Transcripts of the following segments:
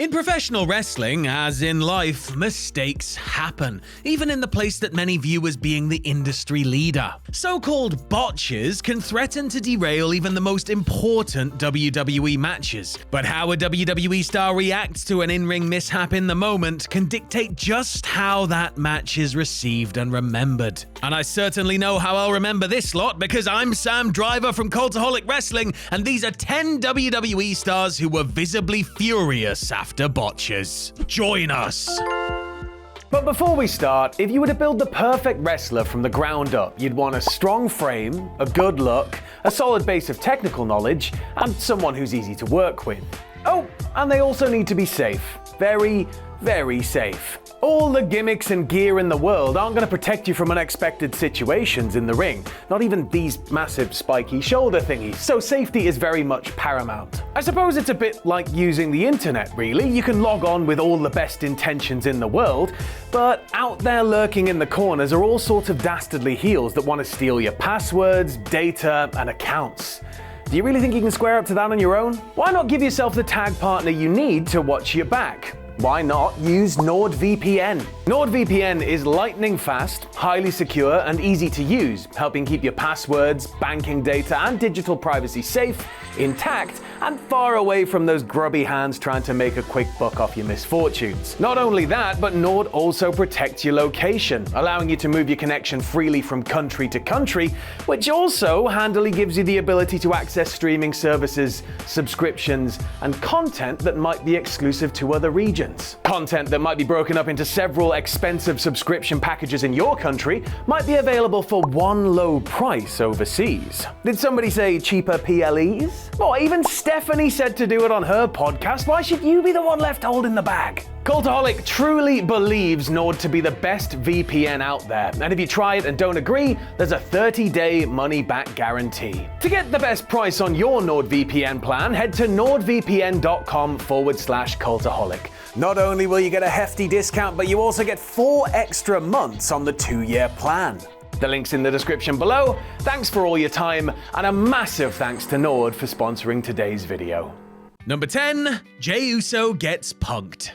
In professional wrestling, as in life, mistakes happen, even in the place that many view as being the industry leader. So-called botches can threaten to derail even the most important WWE matches. But how a WWE star reacts to an in-ring mishap in the moment can dictate just how that match is received and remembered. And I certainly know how I'll remember this lot, because I'm Sam Driver from Cultaholic Wrestling, and these are 10 WWE stars who were visibly furious after botches. Join us! But before we start, if you were to build the perfect wrestler from the ground up, you'd want a strong frame, a good look, a solid base of technical knowledge, and someone who's easy to work with. Oh, and they also need to be safe. Very, very safe. All the gimmicks and gear in the world aren't going to protect you from unexpected situations in the ring, not even these massive spiky shoulder thingies, so safety is very much paramount. I suppose it's a bit like using the internet, really. You can log on with all the best intentions in the world, but out there lurking in the corners are all sorts of dastardly heels that want to steal your passwords, data, and accounts. Do you really think you can square up to that on your own? Why not give yourself the tag partner you need to watch your back? Why not use NordVPN? NordVPN is lightning fast, highly secure, and easy to use, helping keep your passwords, banking data, and digital privacy safe, intact, and far away from those grubby hands trying to make a quick buck off your misfortunes. Not only that, but Nord also protects your location, allowing you to move your connection freely from country to country, which also handily gives you the ability to access streaming services, subscriptions, and content that might be exclusive to other regions. Content that might be broken up into several expensive subscription packages in your country might be available for one low price overseas. Did somebody say cheaper PLEs? Well, even Stephanie said to do it on her podcast. Why should you be the one left holding the bag? Cultaholic truly believes Nord to be the best VPN out there, and if you try it and don't agree, there's a 30-day money-back guarantee. To get the best price on your NordVPN plan, head to nordvpn.com/cultaholic. Not only will you get a hefty discount, but you also get 4 extra months on the 2-year plan. The link's in the description below. Thanks for all your time, and a massive thanks to Nord for sponsoring today's video. Number 10. Jey Uso gets punked.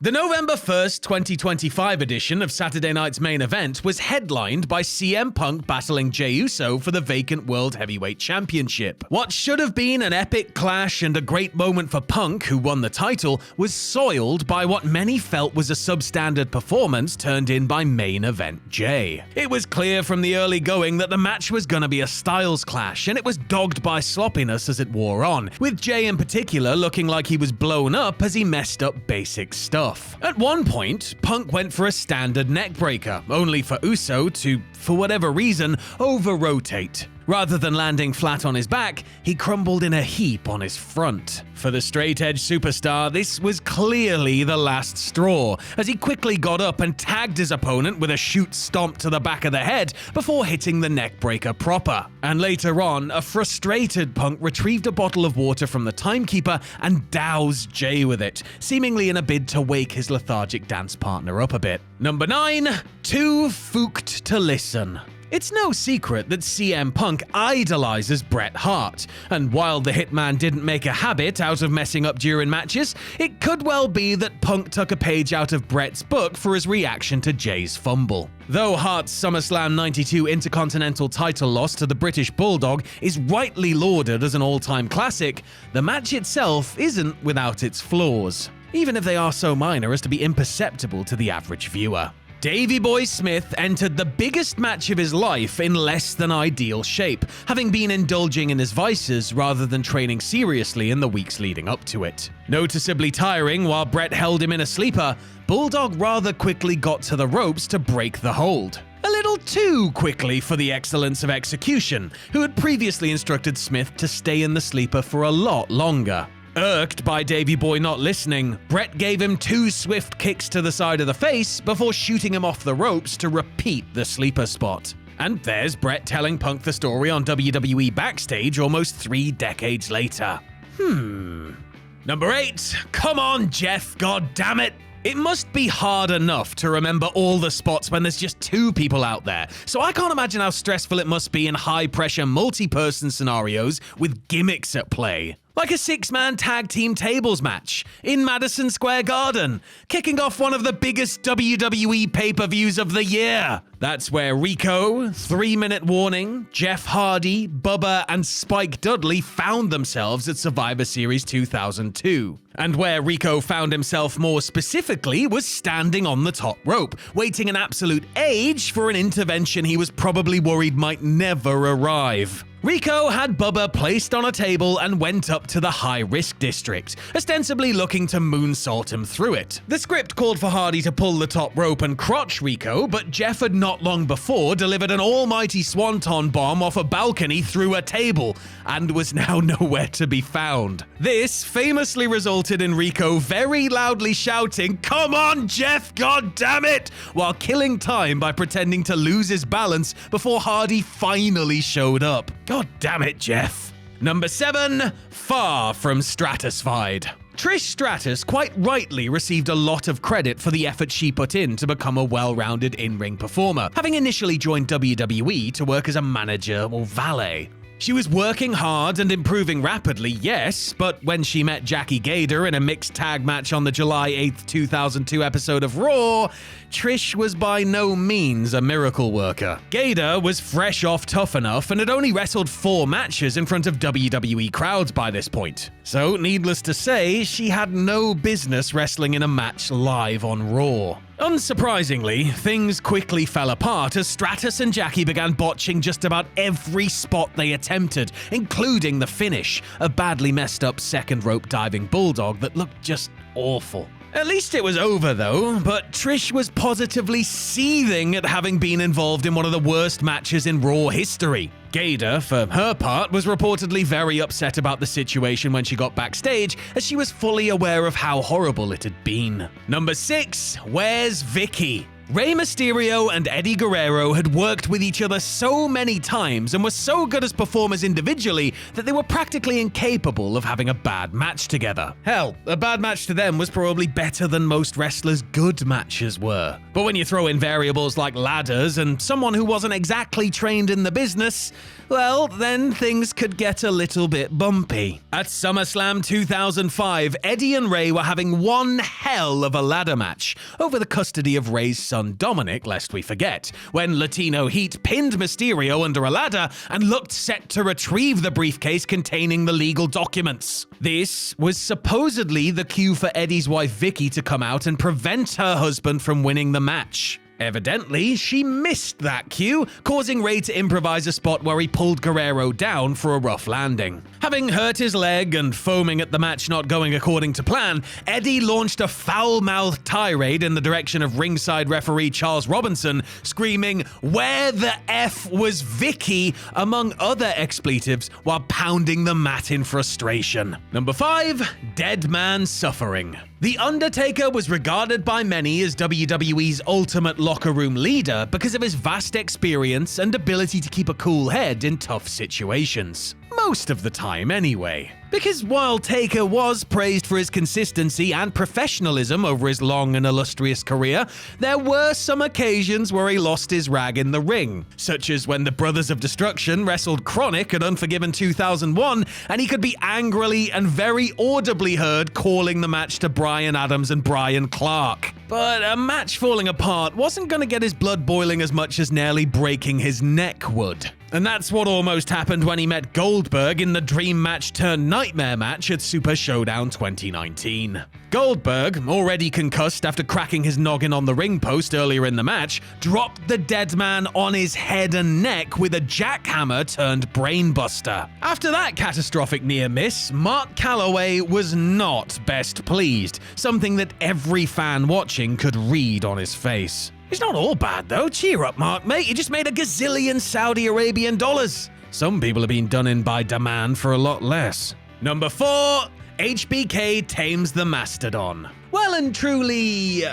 The November 1st, 2025 edition of Saturday Night's Main Event was headlined by CM Punk battling Jey Uso for the vacant World Heavyweight Championship. What should have been an epic clash and a great moment for Punk, who won the title, was soiled by what many felt was a substandard performance turned in by Main Event Jey. It was clear from the early going that the match was gonna be a styles clash, and it was dogged by sloppiness as it wore on, with Jey in particular looking like he was blown up as he messed up basic stuff. At one point, Punk went for a standard neckbreaker, only for Uso to, for whatever reason, over-rotate. Rather than landing flat on his back, he crumbled in a heap on his front. For the straight-edge superstar, this was clearly the last straw, as he quickly got up and tagged his opponent with a shoot stomp to the back of the head before hitting the neckbreaker proper. And later on, a frustrated Punk retrieved a bottle of water from the timekeeper and doused Jey with it, seemingly in a bid to wake his lethargic dance partner up a bit. Number 9. Too fooked to listen. It's no secret that CM Punk idolizes Bret Hart, and while the Hitman didn't make a habit out of messing up during matches, it could well be that Punk took a page out of Bret's book for his reaction to Jey's fumble. Though Hart's SummerSlam 92 Intercontinental title loss to the British Bulldog is rightly lauded as an all-time classic, the match itself isn't without its flaws, even if they are so minor as to be imperceptible to the average viewer. Davey Boy Smith entered the biggest match of his life in less than ideal shape, having been indulging in his vices rather than training seriously in the weeks leading up to it. Noticeably tiring while Bret held him in a sleeper, Bulldog rather quickly got to the ropes to break the hold. A little too quickly for the excellence of execution, who had previously instructed Smith to stay in the sleeper for a lot longer. Irked by Davey Boy not listening, Bret gave him 2 swift kicks to the side of the face before shooting him off the ropes to repeat the sleeper spot. And there's Bret telling Punk the story on WWE Backstage almost 3 decades later. Number 8. Come on, Jeff, goddammit! It must be hard enough to remember all the spots when there's just 2 people out there, so I can't imagine how stressful it must be in high-pressure multi-person scenarios with gimmicks at play. like a 6-man tag team tables match in Madison Square Garden, kicking off one of the biggest WWE pay-per-views of the year. That's where Rico, 3-Minute Warning, Jeff Hardy, Bubba, and Spike Dudley found themselves at Survivor Series 2002. And where Rico found himself more specifically was standing on the top rope, waiting an absolute age for an intervention he was probably worried might never arrive. Rico had Bubba placed on a table and went up to the high-risk district, ostensibly looking to moonsault him through it. The script called for Hardy to pull the top rope and crotch Rico, but Jeff had not long before delivered an almighty swanton bomb off a balcony through a table, and was now nowhere to be found. This famously resulted in Rico very loudly shouting, "Come on, Jeff, god damn it!" while killing time by pretending to lose his balance before Hardy finally showed up. God damn it, Jeff. Number 7, far from stratified. Trish Stratus quite rightly received a lot of credit for the effort she put in to become a well-rounded in-ring performer, having initially joined WWE to work as a manager or valet. She was working hard and improving rapidly, yes, but when she met Jackie Gayda in a mixed tag match on the July 8th, 2002 episode of Raw, Trish was by no means a miracle worker. Gayda was fresh off Tough Enough and had only wrestled 4 matches in front of WWE crowds by this point. So, needless to say, she had no business wrestling in a match live on Raw. Unsurprisingly, things quickly fell apart as Stratus and Jackie began botching just about every spot they attempted, including the finish, a badly messed up second rope diving bulldog that looked just awful. At least it was over though, but Trish was positively seething at having been involved in one of the worst matches in Raw history. Gayda, for her part, was reportedly very upset about the situation when she got backstage, as she was fully aware of how horrible it had been. Number 6, where's Vicky? Rey Mysterio and Eddie Guerrero had worked with each other so many times and were so good as performers individually that they were practically incapable of having a bad match together. Hell, a bad match to them was probably better than most wrestlers' good matches were. But when you throw in variables like ladders and someone who wasn't exactly trained in the business, well, then things could get a little bit bumpy. At SummerSlam 2005, Eddie and Rey were having one hell of a ladder match over the custody of Rey's son Dominic, lest we forget, when Latino Heat pinned Mysterio under a ladder and looked set to retrieve the briefcase containing the legal documents. This was supposedly the cue for Eddie's wife Vicky to come out and prevent her husband from winning the match. Evidently, she missed that cue, causing Rey to improvise a spot where he pulled Guerrero down for a rough landing. Having hurt his leg and foaming at the match not going according to plan, Eddie launched a foul-mouthed tirade in the direction of ringside referee Charles Robinson, screaming, "Where the F was Vicky?" among other expletives, while pounding the mat in frustration. Number 5, dead man suffering. The Undertaker was regarded by many as WWE's ultimate locker room leader because of his vast experience and ability to keep a cool head in tough situations. Most of the time, anyway. Because while Taker was praised for his consistency and professionalism over his long and illustrious career, there were some occasions where he lost his rag in the ring, such as when the Brothers of Destruction wrestled Chronic at Unforgiven 2001, and he could be angrily and very audibly heard calling the match to Brian Adams and Brian Clark. But a match falling apart wasn't going to get his blood boiling as much as nearly breaking his neck would. And that's what almost happened when he met Goldberg in the Dream Match turned Nightmare match at Super Showdown 2019. Goldberg, already concussed after cracking his noggin on the ring post earlier in the match, dropped the dead man on his head and neck with a jackhammer turned brainbuster. After that catastrophic near miss, Mark Calloway was not best pleased, something that every fan watching could read on his face. It's not all bad though. Cheer up, Mark, mate. You just made a gazillion Saudi Arabian dollars. Some people have been done in by demand for a lot less. Number 4, HBK tames the Mastodon. Well and truly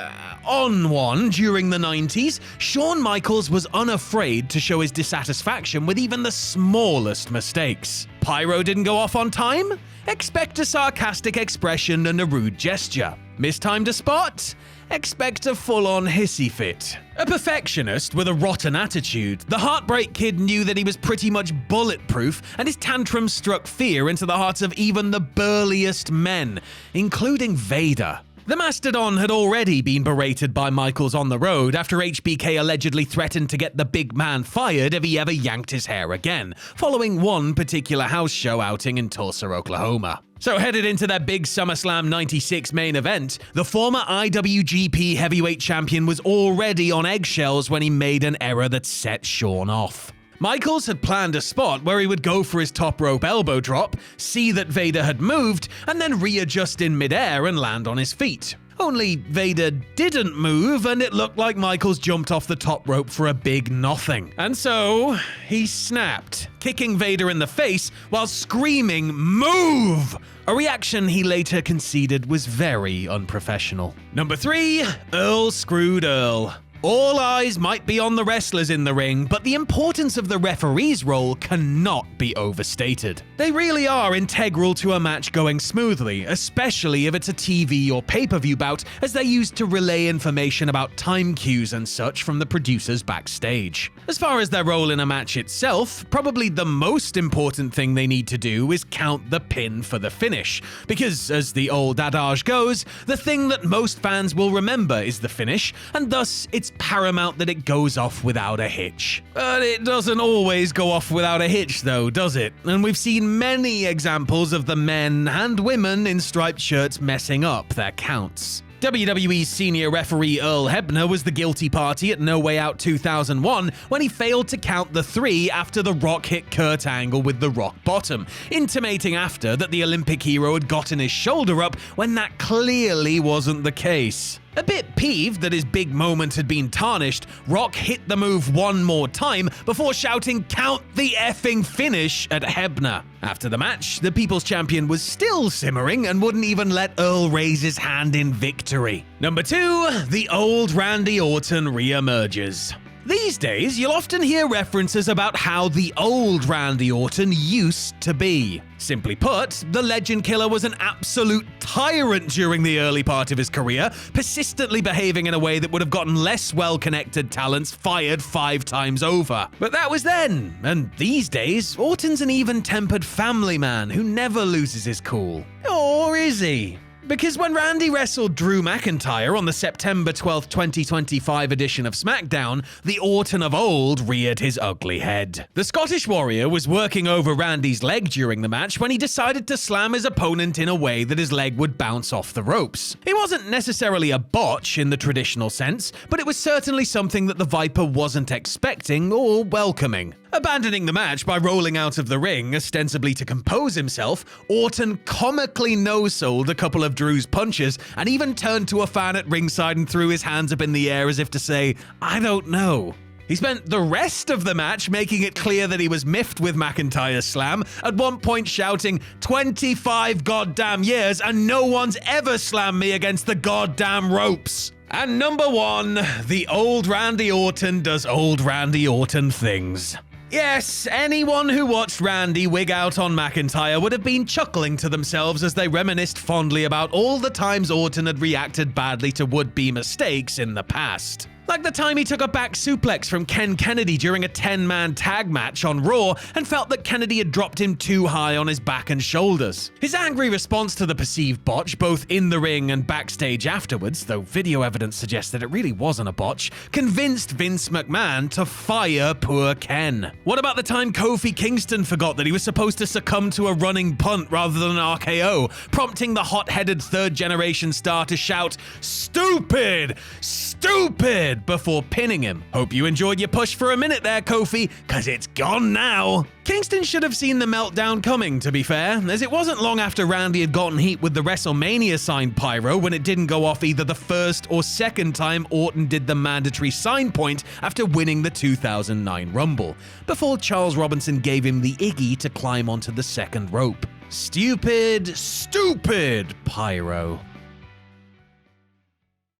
on one during the 90s, Shawn Michaels was unafraid to show his dissatisfaction with even the smallest mistakes. Pyro didn't go off on time? Expect a sarcastic expression and a rude gesture. Mistimed a spot? Expect a full-on hissy fit. A perfectionist with a rotten attitude, the Heartbreak Kid knew that he was pretty much bulletproof, and his tantrums struck fear into the hearts of even the burliest men, including Vader. The Mastodon had already been berated by Michaels on the road after HBK allegedly threatened to get the big man fired if he ever yanked his hair again, following one particular house show outing in Tulsa, Oklahoma. So headed into their big SummerSlam 96 main event, the former IWGP Heavyweight Champion was already on eggshells when he made an error that set Shawn off. Michaels had planned a spot where he would go for his top rope elbow drop, see that Vader had moved, and then readjust in midair and land on his feet. Only Vader didn't move, and it looked like Michaels jumped off the top rope for a big nothing. And so, he snapped, kicking Vader in the face while screaming, "Move!" A reaction he later conceded was very unprofessional. Number 3, Earl screwed Earl. All eyes might be on the wrestlers in the ring, but the importance of the referee's role cannot be overstated. They really are integral to a match going smoothly, especially if it's a TV or pay-per-view bout, as they're used to relay information about time cues and such from the producers backstage. As far as their role in a match itself, probably the most important thing they need to do is count the pin for the finish, because as the old adage goes, the thing that most fans will remember is the finish, and thus it's paramount that it goes off without a hitch. But it doesn't always go off without a hitch though, does it? And we've seen many examples of the men and women in striped shirts messing up their counts. WWE's senior referee Earl Hebner was the guilty party at No Way Out 2001 when he failed to count the 3 after The Rock hit Kurt Angle with the rock bottom, intimating after that the Olympic hero had gotten his shoulder up when that clearly wasn't the case. A bit peeved that his big moment had been tarnished, Rock hit the move one more time before shouting, "Count the effing finish" at Hebner. After the match, the People's Champion was still simmering and wouldn't even let Earl raise his hand in victory. Number 2, the old Randy Orton re-emerges. These days, you'll often hear references about how the old Randy Orton used to be. Simply put, the Legend Killer was an absolute tyrant during the early part of his career, persistently behaving in a way that would have gotten less well-connected talents fired 5 times over. But that was then, and these days, Orton's an even-tempered family man who never loses his cool. Or is he? Because when Randy wrestled Drew McIntyre on the September 12, 2025 edition of SmackDown, the Orton of old reared his ugly head. The Scottish Warrior was working over Randy's leg during the match when he decided to slam his opponent in a way that his leg would bounce off the ropes. It wasn't necessarily a botch in the traditional sense, but it was certainly something that the Viper wasn't expecting or welcoming. Abandoning the match by rolling out of the ring, ostensibly to compose himself, Orton comically no-sold a couple of Drew's punches and even turned to a fan at ringside and threw his hands up in the air as if to say, "I don't know." He spent the rest of the match making it clear that he was miffed with McIntyre's slam, at one point shouting, "25 goddamn years and no one's ever slammed me against the goddamn ropes." And number 1, the old Randy Orton does old Randy Orton things. Yes, anyone who watched Randy wig out on McIntyre would have been chuckling to themselves as they reminisced fondly about all the times Orton had reacted badly to would-be mistakes in the past. Like the time he took a back suplex from Ken Kennedy during a 10-man tag match on Raw and felt that Kennedy had dropped him too high on his back and shoulders. His angry response to the perceived botch, both in the ring and backstage afterwards, though video evidence suggests that it really wasn't a botch, convinced Vince McMahon to fire poor Ken. What about the time Kofi Kingston forgot that he was supposed to succumb to a running punt rather than an RKO, prompting the hot-headed third-generation star to shout, "Stupid! Stupid!" before pinning him. Hope you enjoyed your push for a minute there, Kofi, cause it's gone now. Kingston should have seen the meltdown coming, to be fair, as it wasn't long after Randy had gotten heat with the WrestleMania signed pyro when it didn't go off either the first or second time Orton did the mandatory sign point after winning the 2009 Rumble, before Charles Robinson gave him the Iggy to climb onto the second rope. Stupid, stupid pyro.